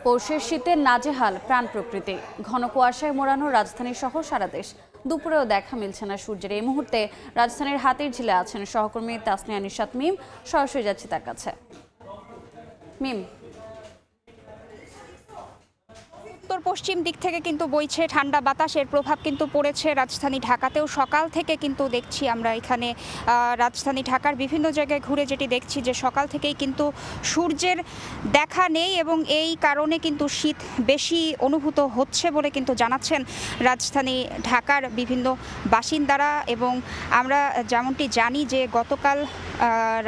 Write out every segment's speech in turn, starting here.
পৌষের শীতে নাজেহাল প্রাণ প্রকৃতি, ঘন কুয়াশায় মোড়ানো রাজধানী সহ সারা দেশ। দুপুরেও দেখা মিলছে না সূর্যের। এই মুহূর্তে রাজধানীর হাতিরঝিলে আছেন সহকর্মী তাসনিয়া নিশাত মিম। সরাসরি যাচ্ছে তার কাছে। মিম, উত্তর পশ্চিম দিক থেকে কিন্তু বইছে ঠান্ডা বাতাসের প্রভাব কিন্তু পড়েছে রাজধানী ঢাকাতেও। সকাল থেকে কিন্তু দেখছি আমরা এখানে রাজধানী ঢাকার বিভিন্ন জায়গায় ঘুরে যেটি দেখছি যে সকাল থেকেই কিন্তু সূর্যের দেখা নেই এবং এই কারণে কিন্তু শীত বেশি অনুভূত হচ্ছে বলে কিন্তু জানাচ্ছেন রাজধানী ঢাকার বিভিন্ন বাসিন্দারা। এবং আমরা যেমনটি জানি যে গতকাল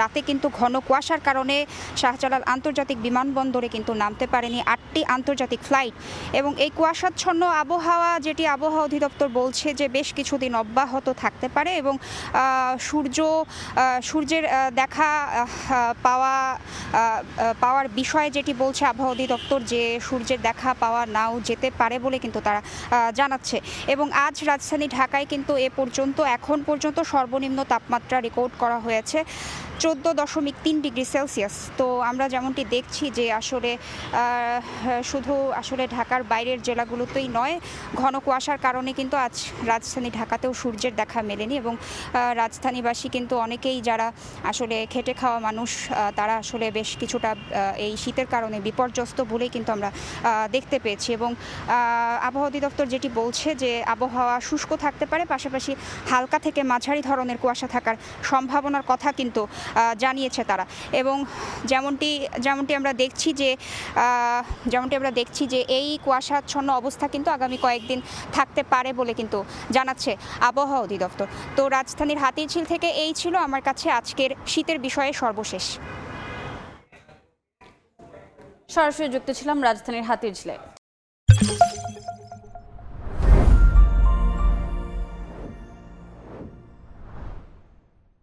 রাতে কিন্তু ঘন কুয়াশার কারণে শাহজালাল আন্তর্জাতিক বিমানবন্দরে কিন্তু নামতে পারেনি 8টি আন্তর্জাতিক ফ্লাইট। এবং এই কুয়াশাচ্ছন্ন আবহাওয়া, যেটি আবহাওয়া অধিদপ্তর বলছে যে বেশ কিছুদিন অব্যাহত থাকতে পারে এবং সূর্যের দেখা পাওয়ার বিষয়ে যেটি বলছে আবহাওয়া অধিদপ্তর যে সূর্যের দেখা পাওয়া নাও যেতে পারে বলে কিন্তু তারা জানাচ্ছে। এবং আজ রাজধানী ঢাকায় কিন্তু এখন পর্যন্ত সর্বনিম্ন তাপমাত্রা রেকর্ড করা হয়েছে 14.3 ডিগ্রি সেলসিয়াস। তো আমরা যেমনটি দেখছি যে শুধু ঢাকার বাইরের জেলাগুলোতেই নয়, ঘন কুয়াশার কারণে কিন্তু আজ রাজধানী ঢাকাতেও সূর্যের দেখা মেলেনি। এবং রাজধানীবাসী কিন্তু অনেকেই যারা আসলে খেটে খাওয়া মানুষ, তারা আসলে বেশ কিছুটা এই শীতের কারণে বিপর্যস্ত বলেই কিন্তু আমরা দেখতে পেয়েছি। এবং আবহাওয়া অধিদপ্তর যেটি বলছে যে আবহাওয়া শুষ্ক থাকতে পারে, পাশাপাশি হালকা থেকে মাঝারি ধরনের কুয়াশা থাকার সম্ভাবনার কথা কিন্তু জানিয়েছে তারা। এবং যেমনটি আমরা দেখছি যে এই কুয়াশাচ্ছন্ন অবস্থা কিন্তু আগামী কয়েকদিন থাকতে পারে বলে কিন্তু জানাচ্ছে আবহাওয়া অধিদপ্তর। তো রাজধানীর হাতিরঝিল থেকে এই ছিল আমার কাছে আজকের শীতের বিষয়ে সর্বশেষ। সরাসরি যুক্ত ছিলাম রাজধানীর হাতিরঝিলে।